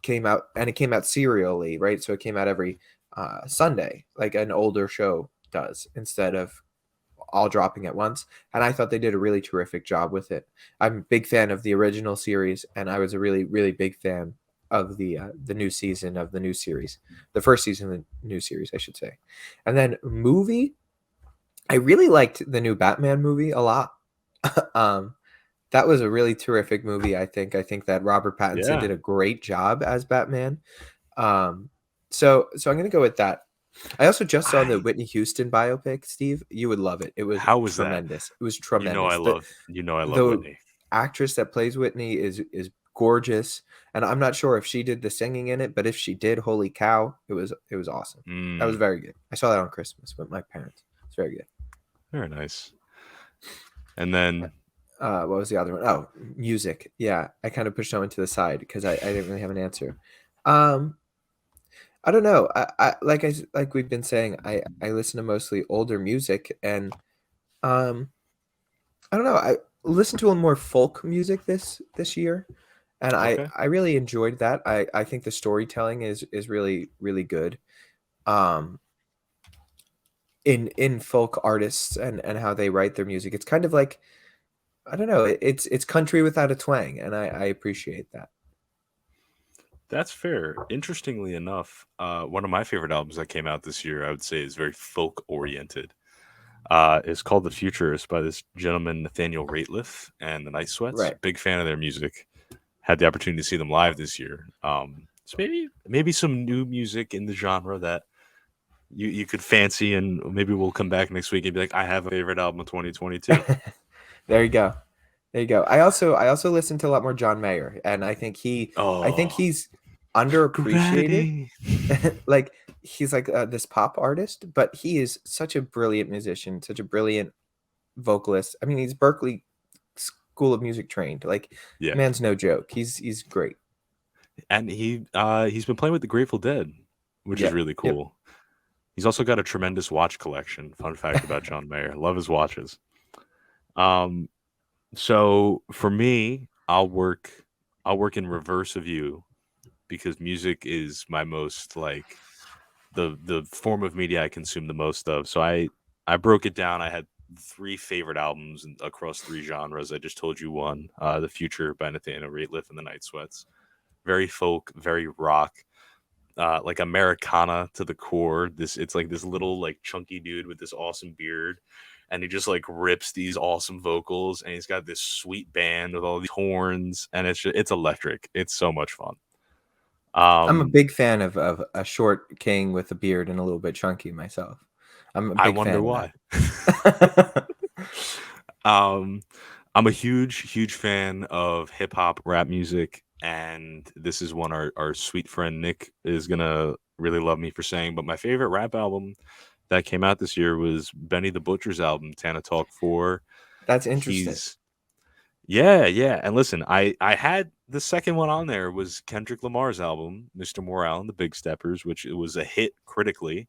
Speaker 1: came out, and it came out serially, right? So it came out every Sunday, like an older show does, instead of all dropping at once. And I thought they did a really terrific job with it. I'm a big fan of the original series, and I was a really, really big fan of the new season of the new series, the first season of the new series, I should say. And then movie, I really liked the new Batman movie a lot. um, that was a really terrific movie. I think that Robert Pattinson
Speaker 2: Yeah.
Speaker 1: did a great job as Batman. Um, so I'm gonna go with that. I also just saw the
Speaker 2: I
Speaker 1: Whitney Houston biopic, Steve. You would love it. It was
Speaker 2: How was that?
Speaker 1: tremendous. It was
Speaker 2: You know I
Speaker 1: tremendous. The
Speaker 2: love I love
Speaker 1: the
Speaker 2: Whitney.
Speaker 1: actress that plays Whitney is gorgeous, and I'm not sure if she did the singing in it, but if she did, holy cow, it was awesome. That was
Speaker 2: Mm,
Speaker 1: very good. I saw that on Christmas with my parents. It's very good.
Speaker 2: very nice. And then
Speaker 1: What was the other one? Oh, music. Yeah, I kind of pushed that one to the side because I didn't really have an answer. Um, I don't know. Like we've been saying, I listen to mostly older music, and um, I don't know. I listened to a little more folk music this year, and I
Speaker 2: okay.
Speaker 1: I really enjoyed that. I think the storytelling is really, really good. Um, in folk artists and how they write their music, it's kind of like, I don't know. It's country without a twang, and I appreciate that.
Speaker 2: That's fair. Interestingly enough, one of my favorite albums that came out this year, I would say, is very folk oriented. is called The Futurist by this gentleman Nathaniel Rateliff and the Night Sweats.
Speaker 1: Right.
Speaker 2: Big fan of their music. Had the opportunity to see them live this year. So maybe some new music in the genre that you could fancy, and maybe we'll come back next week and be like, I have a favorite album of 2022.
Speaker 1: There you go. There you go. I also listen to a lot more John Mayer, and I think
Speaker 2: Oh,
Speaker 1: he's underappreciated.
Speaker 2: gravity.
Speaker 1: Like he's like this pop artist, but he is such a brilliant musician, such a brilliant vocalist. I mean, he's Berkeley School of Music trained. Like,
Speaker 2: Yeah,
Speaker 1: man's no joke. He's great.
Speaker 2: and he's been playing with the Grateful Dead, which is
Speaker 1: Yep.
Speaker 2: really
Speaker 1: Yep.
Speaker 2: cool. He's also got a tremendous watch collection. Fun fact about John Mayer. Love his watches. Um, so for me, I'll work in reverse of you because music is my most like the form of media I consume the most of. So I broke it down. I had three favorite albums across three genres. I just told you one, The Future by Nathaniel Rateliff and the Night Sweats. Very folk, very rock, like Americana to the core. It's like this little like chunky dude with this awesome beard, and he just like rips these awesome vocals, and he's got this sweet band with all these horns, and it's electric. It's so much fun.
Speaker 1: I'm a
Speaker 2: Um,
Speaker 1: big fan of a short king with a beard and a little bit chunky myself. I'm a
Speaker 2: I
Speaker 1: big
Speaker 2: wonder
Speaker 1: fan of
Speaker 2: why.
Speaker 1: that.
Speaker 2: um, I'm a huge fan of hip hop rap music, and this is one our sweet friend Nick is gonna really love me for saying. But my favorite rap album that came out this year was Benny the Butcher's album, Tana Talk 4.
Speaker 1: That's interesting.
Speaker 2: He's yeah. And listen, I had the second one on there was Kendrick Lamar's album, Mr. Morale and the Big Steppers, which it was a hit critically.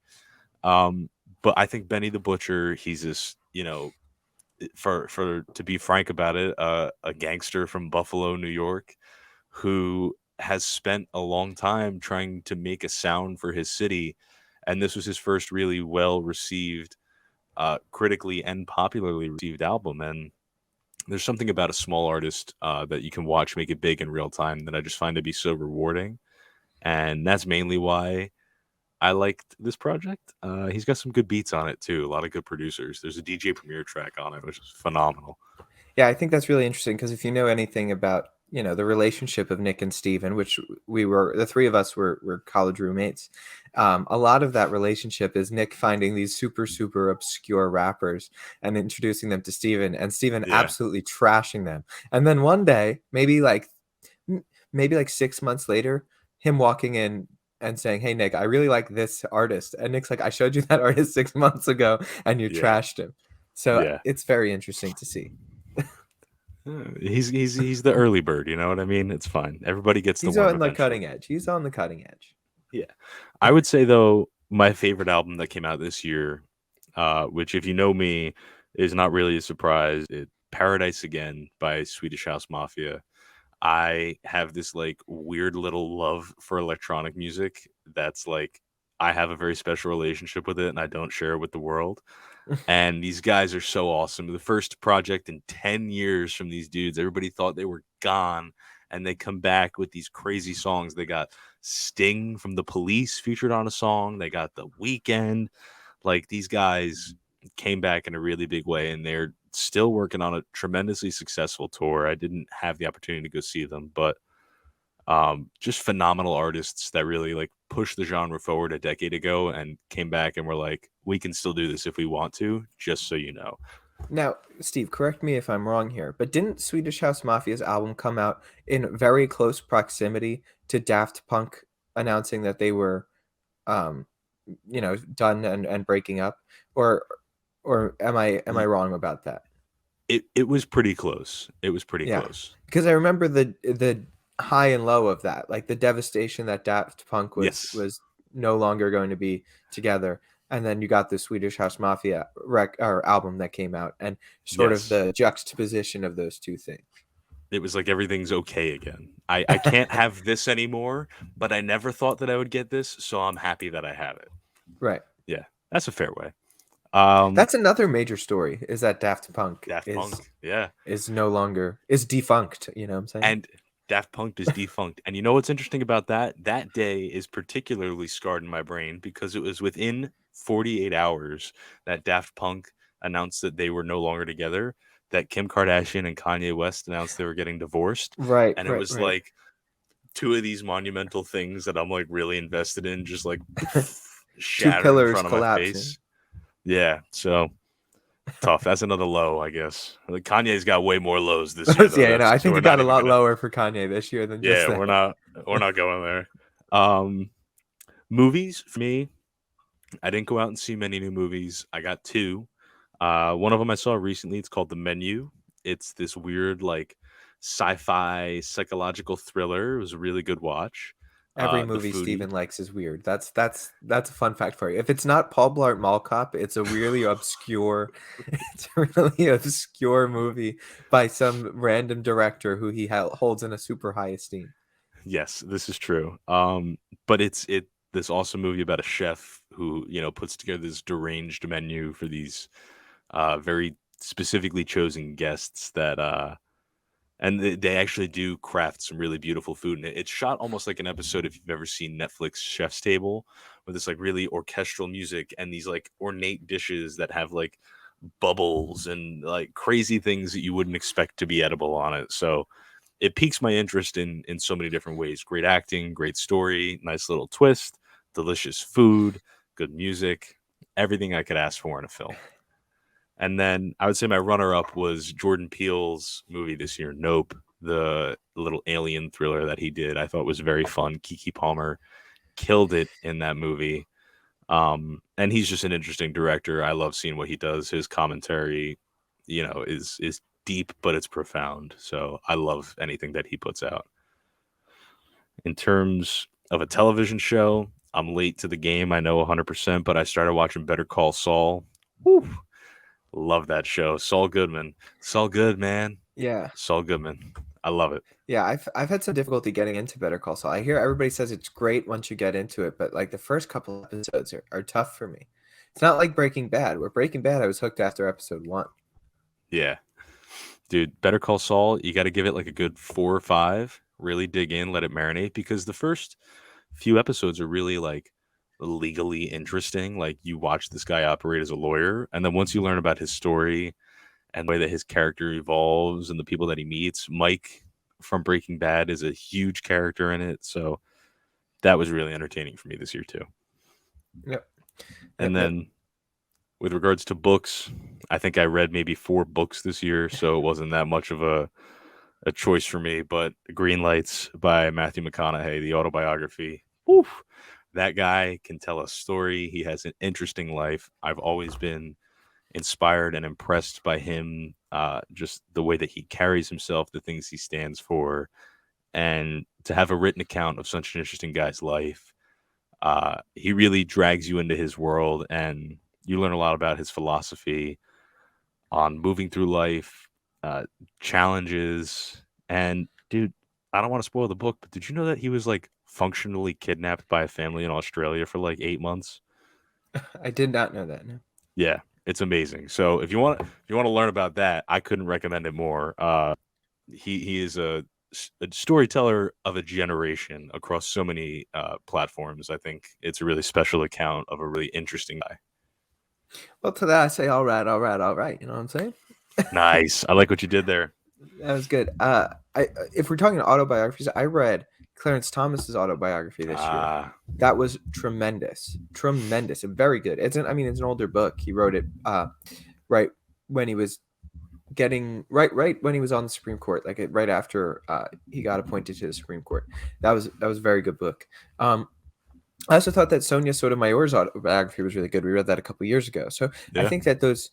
Speaker 2: Um, but I think Benny the Butcher, he's this, for to be frank about it, a gangster from Buffalo, New York, who has spent a long time trying to make a sound for his city, and this was his first really well received, critically and popularly received album. And there's something about a small artist that you can watch make it big in real time that I just find to be so rewarding, and that's mainly why I liked this project. He's got some good beats on it too. A lot of good producers. There's a DJ Premier track on it, which is phenomenal.
Speaker 1: Yeah, I think that's really interesting because if you know anything about, the relationship of Nick and Steven, which the three of us were college roommates, a lot of that relationship is Nick finding these super, super obscure rappers and introducing them to Steven, and Steven
Speaker 2: Yeah,
Speaker 1: absolutely trashing them. And then one day, maybe like 6 months later, him walking in and saying, "Hey Nick, I really like this artist," and Nick's like, "I showed you that artist 6 months ago, and you
Speaker 2: yeah,
Speaker 1: trashed him." So
Speaker 2: yeah.
Speaker 1: it's very interesting to see.
Speaker 2: He's the early bird. You know what I mean? It's fine. Everybody gets the
Speaker 1: He's
Speaker 2: worm
Speaker 1: on the
Speaker 2: eventually.
Speaker 1: cutting edge. He's on the cutting edge.
Speaker 2: Yeah, I would say though my favorite album that came out this year, which if you know me, is not really a surprise. Paradise Again by Swedish House Mafia. I have this like weird little love for electronic music that's like I have a very special relationship with it and I don't share it with the world. And these guys are so awesome. The first project in 10 years from these dudes. Everybody thought they were gone and they come back with these crazy songs. They got Sting from The Police featured on a song. They got The Weeknd. Like these guys came back in a really big way and they're still working on a tremendously successful tour. I didn't have the opportunity to go see them, but just phenomenal artists that really like pushed the genre forward a decade ago and came back and were like, we can still do this if we want to, just so you know.
Speaker 1: Now, Steve, correct me if I'm wrong here, but didn't Swedish House Mafia's album come out in very close proximity to Daft Punk announcing that they were, um, done and breaking up, or am I wrong about that?
Speaker 2: It was pretty close. It was pretty
Speaker 1: Yeah,
Speaker 2: close.
Speaker 1: because I remember the high and low of that, like the devastation that Daft Punk was
Speaker 2: Yes.
Speaker 1: was no longer going to be together, and then you got the Swedish House Mafia or album that came out, and sort of
Speaker 2: Yes.
Speaker 1: the juxtaposition of those two things.
Speaker 2: It was like everything's okay again. I can't have this anymore, but I never thought that I would get this, so I'm happy that I have it.
Speaker 1: Right.
Speaker 2: Yeah, that's a fair way.
Speaker 1: That's another major story is that Daft Punk
Speaker 2: Daft
Speaker 1: is
Speaker 2: Punk, yeah.
Speaker 1: is no longer is defunct, you know what I'm saying?
Speaker 2: And Daft Punk is defunct. And you know what's interesting about that? That day is particularly scarred in my brain because it was within 48 hours that Daft Punk announced that they were no longer together, that Kim Kardashian and Kanye West announced they were getting divorced.
Speaker 1: Right,
Speaker 2: And it
Speaker 1: right,
Speaker 2: was
Speaker 1: right.
Speaker 2: like two of these monumental things that I'm like really invested in, just like
Speaker 1: Two
Speaker 2: shattered in
Speaker 1: pillars
Speaker 2: front of my
Speaker 1: collapsing.
Speaker 2: face. Yeah. So tough. That's another low, I guess. Like Kanye's got way more lows this year, though.
Speaker 1: Yeah, I
Speaker 2: That's
Speaker 1: think
Speaker 2: we're
Speaker 1: it got
Speaker 2: not
Speaker 1: a
Speaker 2: even
Speaker 1: lot
Speaker 2: gonna.
Speaker 1: lower for Kanye this year than just
Speaker 2: Yeah,
Speaker 1: that.
Speaker 2: we're not going there. Um, Movies for me, I didn't go out and see many new movies. I got two. One of them I saw recently. It's called The Menu. It's this weird like sci-fi psychological thriller. It was a really good watch.
Speaker 1: Every
Speaker 2: The
Speaker 1: movie
Speaker 2: foodie.
Speaker 1: Steven likes is weird. That's a fun fact for you. If it's not Paul Blart Mall Cop, it's a really obscure, it's a really obscure movie by some random director who he holds in a super high esteem.
Speaker 2: Yes, this is true. But it's this awesome movie about a chef who puts together this deranged menu for these very specifically chosen guests that and they actually do craft some really beautiful food. And it's shot almost like an episode if you've ever seen Netflix Chef's Table, with this like really orchestral music and these like ornate dishes that have like bubbles and like crazy things that you wouldn't expect to be edible on it. So it piques my interest in so many different ways. Great acting, great story, nice little twist, delicious food, good music, everything I could ask for in a film. And then I would say my runner up was Jordan Peele's movie this year, Nope, the little alien thriller that he did. I thought was very fun. Kiki Palmer killed it in that movie. And he's just an interesting director. I love seeing what he does. His commentary, is deep, but it's profound. So I love anything that he puts out. In terms of a television show, I'm late to the game. I know 100%, but I started watching Better Call Saul. Woo. Love that show. Saul Goodman. Saul Good, man.
Speaker 1: Yeah.
Speaker 2: Saul Goodman. I love it.
Speaker 1: Yeah, I've had some difficulty getting into Better Call Saul. I hear everybody says it's great once you get into it, but like the first couple episodes are tough for me. It's not like Breaking Bad. Where Breaking Bad, I was hooked after episode 1.
Speaker 2: Yeah. Dude, Better Call Saul, you got to give it like a good 4 or 5. Really dig in, let it marinate, because the first few episodes are really like legally interesting. Like you watch this guy operate as a lawyer, and then once you learn about his story and the way that his character evolves and the people that he meets, Mike from Breaking Bad is a huge character in it. So that was really entertaining for me this year too.
Speaker 1: Yep.
Speaker 2: And
Speaker 1: Yep.
Speaker 2: then with regards to books, I think I read maybe 4 books this year, so it wasn't that much of a choice for me. But Green Lights by Matthew McConaughey, the autobiography. Oof, that guy can tell a story. He has an interesting life. I've always been inspired and impressed by him, just the way that he carries himself, the things he stands for, and to have a written account of such an interesting guy's life. He really drags you into his world, and you learn a lot about his philosophy on moving through life, uh, challenges, and dude, I don't want to spoil the book, but did you know that he was like functionally kidnapped by a family in Australia for like 8 months?
Speaker 1: I did not know that. No.
Speaker 2: Yeah, it's amazing. So if you want to learn about that, I couldn't recommend it more. He is a storyteller of a generation across so many platforms. I think it's a really special account of a really interesting guy.
Speaker 1: Well, to that I say, all right, all right, all right. You know what I'm saying?
Speaker 2: Nice. I like what you did there.
Speaker 1: That was good. If we're talking autobiographies, I read Clarence Thomas's autobiography this year.
Speaker 2: Ah,
Speaker 1: That was tremendous, tremendous, and very good. It's an older book. He wrote it right when he was right when he was on the Supreme Court, like right after he got appointed to the Supreme Court. That was a very good book. I also thought that Sonia Sotomayor's autobiography was really good. We read that a couple years ago. So I
Speaker 2: yeah.
Speaker 1: think that those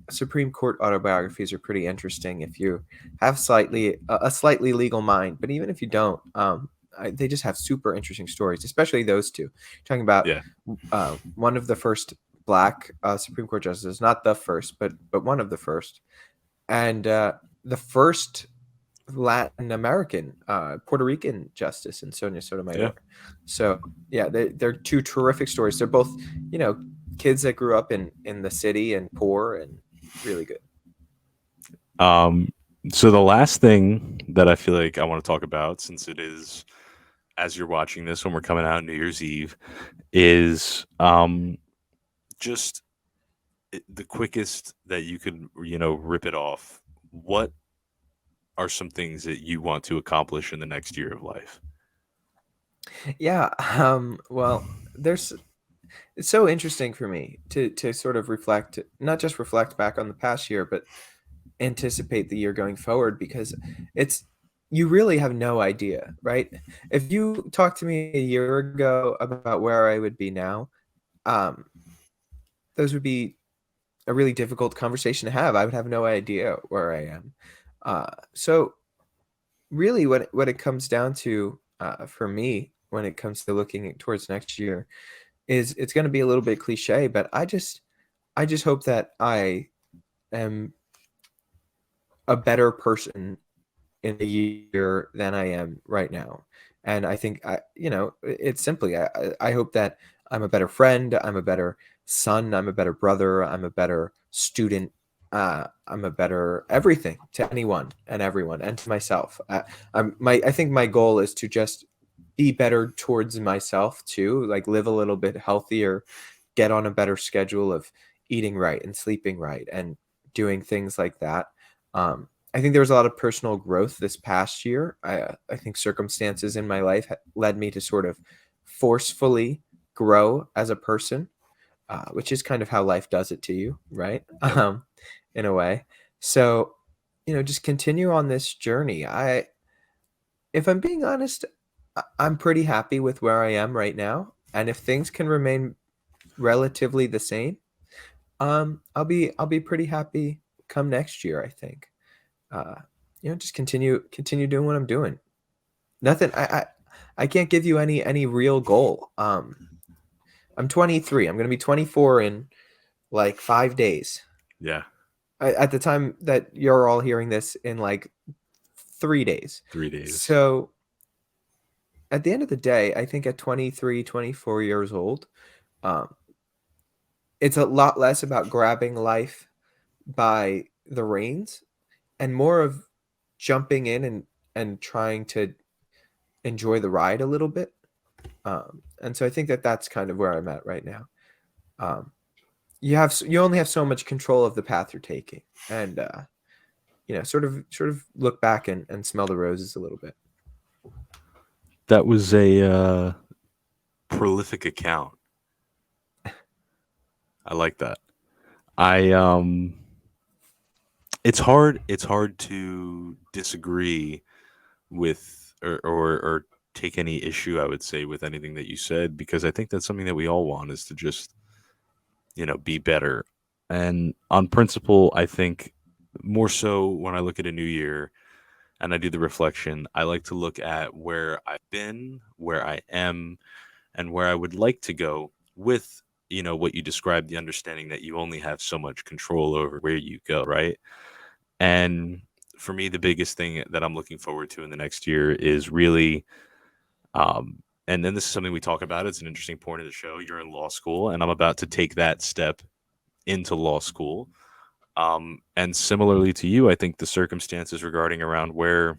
Speaker 1: Supreme Court autobiographies are pretty interesting if you have a slightly legal mind. But even if you don't, they just have super interesting stories, especially those two. Talking about
Speaker 2: Yeah.
Speaker 1: one of the first Black Supreme Court justices, not the first, but one of the first, and the first Latin American, Puerto Rican justice in Sonia
Speaker 2: Yeah.
Speaker 1: Sotomayor. So yeah, they're two terrific stories. They're both, kids that grew up in the city and poor and really good.
Speaker 2: So the last thing that I feel like I want to talk about, since it is as you're watching this when we're coming out New Year's Eve, is just the quickest that you could, rip it off, what are some things that you want to accomplish in the next year of life?
Speaker 1: Yeah. Well, there's it's so interesting for me to sort of reflect, not just reflect back on the past year, but anticipate the year going forward, because it's you really have no idea, right? If you talked to me a year ago about where I would be now, um, those would be a really difficult conversation to have. I would have no idea where I am. So really, what it comes down to, for me, when it comes to looking towards next year, is it's going to be a little bit cliche, but I just hope that I am a better person in a year than I am right now. And I think it's simply I hope that I'm a better friend, I'm a better son, I'm a better brother, I'm a better student, I'm a better everything to anyone and everyone and to myself. I think my goal is to just be better towards myself too, like live a little bit healthier, get on a better schedule of eating right and sleeping right and doing things like that. I think there was a lot of personal growth this past year. I think circumstances in my life led me to sort of forcefully grow as a person, which is kind of how life does it to you, right?
Speaker 2: Yep.
Speaker 1: In a way. So, just continue on this journey. If I'm being honest, I'm pretty happy with where I am right now, and if things can remain relatively the same, I'll be pretty happy come next year, I think. Uh, just continue doing what I'm doing. Nothing. I can't give you any real goal. I'm 23. I'm gonna be 24 in like 5 days.
Speaker 2: Yeah.
Speaker 1: At the time that you're all hearing this, in like 3 days.
Speaker 2: 3 days.
Speaker 1: So at the end of the day, I think at 23, 24 years old, um, it's a lot less about grabbing life by the reins and more of jumping in and trying to enjoy the ride a little bit. And so I think that that's kind of where I'm at right now. Um, you only have so much control of the path you're taking, and sort of look back and smell the roses a little bit.
Speaker 2: That was a prolific account. I like that. I it's hard to disagree with or take any issue, I would say, with anything that you said, because I think that's something that we all want, is to just, be better. And on principle, I think more so when I look at a new year and I do the reflection, I like to look at where I've been, where I am, and where I would like to go with, what you described, the understanding that you only have so much control over where you go, right? And for me, the biggest thing that I'm looking forward to in the next year is really, and then this is something we talk about. It's an interesting point of the show. You're in law school, and I'm about to take that step into law school. And similarly to you, I think the circumstances regarding around where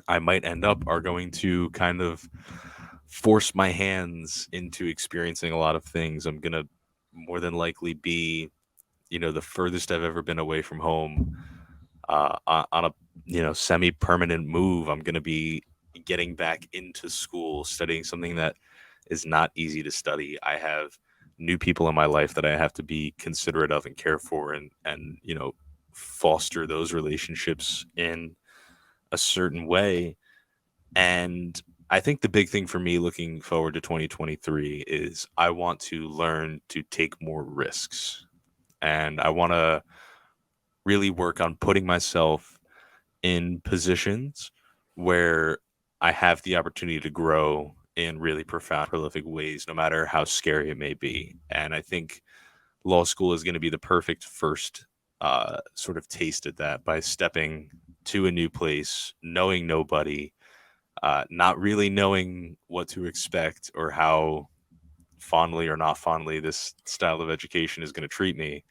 Speaker 2: I might end up are going to kind of force my hands into experiencing a lot of things. I'm going to more than likely be, the furthest I've ever been away from home, on a, semi-permanent move. I'm going to be getting back into school, studying something that is not easy to study. I have new people in my life that I have to be considerate of and care for, and foster those relationships in a certain way. And I think the big thing for me looking forward to 2023 is I want to learn to take more risks. And I want to really work on putting myself in positions where I have the opportunity to grow in really profound, prolific ways, no matter how scary it may be. And I think law school is going to be the perfect first sort of taste at that, by stepping to a new place, knowing nobody, not really knowing what to expect or how fondly or not fondly this style of education is going to treat me,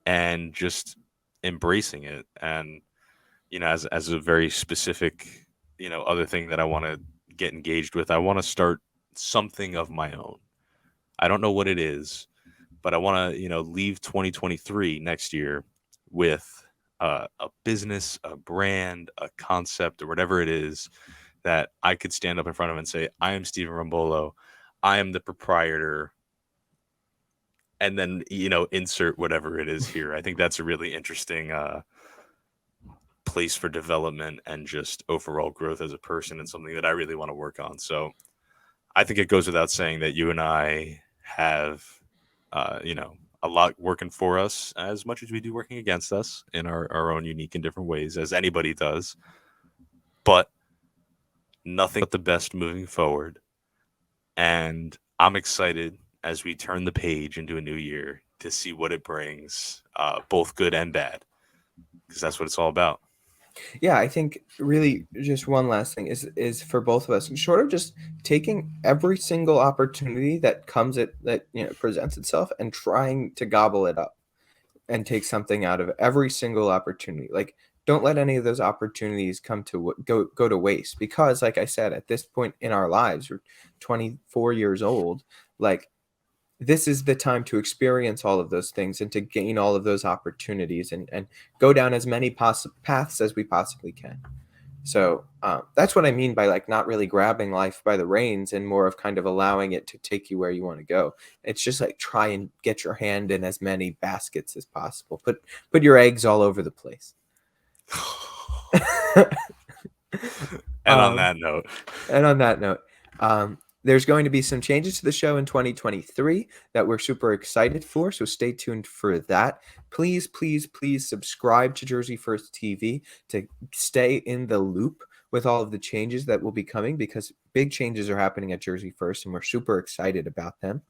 Speaker 2: and just embracing it. And as a very specific, other thing that I want to get engaged with, I want to start something of my own. I don't know what it is, but I want to, leave 2023 next year with a business, a brand, a concept, or whatever it is that I could stand up in front of and say, I am Stephen Rambolo. I am the proprietor. And then, insert whatever it is here. I think that's a really interesting place for development and just overall growth as a person, and something that I really want to work on. So I think it goes without saying that you and I have, a lot working for us as much as we do working against us in our own unique and different ways, as anybody does. But nothing but the best moving forward. And I'm excited as we turn the page into a new year to see what it brings, both good and bad, because that's what it's all about.
Speaker 1: Yeah, I think really just one last thing is for both of us, short of just taking every single opportunity that comes at that presents itself and trying to gobble it up and take something out of every single opportunity. Like, don't let any of those opportunities come to go to waste, because like I said, at this point in our lives, we're 24 years old. Like, this is the time to experience all of those things and to gain all of those opportunities and go down as many paths as we possibly can. So that's what I mean by like not really grabbing life by the reins and more of kind of allowing it to take you where you want to go. It's just like try and get your hand in as many baskets as possible. Put your eggs all over the place.
Speaker 2: And on that note,
Speaker 1: and on that note, there's going to be some changes to the show in 2023 that we're super excited for, so stay tuned for that. Please, please, please subscribe to Jersey First TV to stay in the loop with all of the changes that will be coming, because big changes are happening at Jersey First, and we're super excited about them.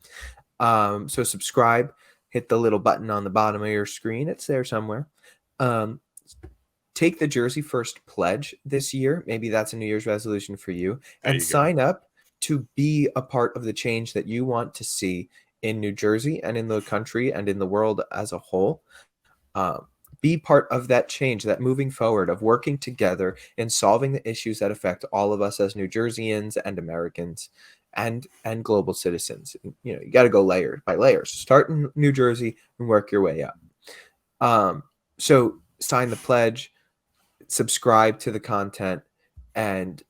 Speaker 1: So subscribe, hit the little button on the bottom of your screen. It's there somewhere. Take the Jersey First pledge this year. Maybe that's a New Year's resolution for you. And sign up to be a part of the change that you want to see in New Jersey and in the country and in the world as a whole. Be part of that change, that moving forward of working together and solving the issues that affect all of us as New Jerseyans and Americans and global citizens. You got to go layer by layers. Start in New Jersey and work your way up. So sign the pledge, subscribe to the content, and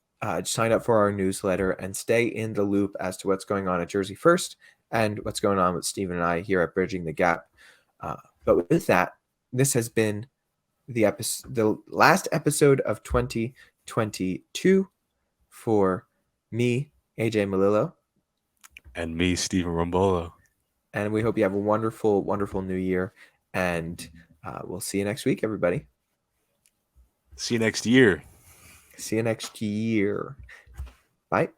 Speaker 1: sign up for our newsletter and stay in the loop as to what's going on at Jersey First and what's going on with Stephen and I here at Bridging the Gap. But with that, this has been the last episode of 2022 for me, AJ Malillo.
Speaker 2: And me, Stephen Rambolo.
Speaker 1: And we hope you have a wonderful, wonderful new year. And we'll see you next week, everybody.
Speaker 2: See you next year.
Speaker 1: See you next year. Bye.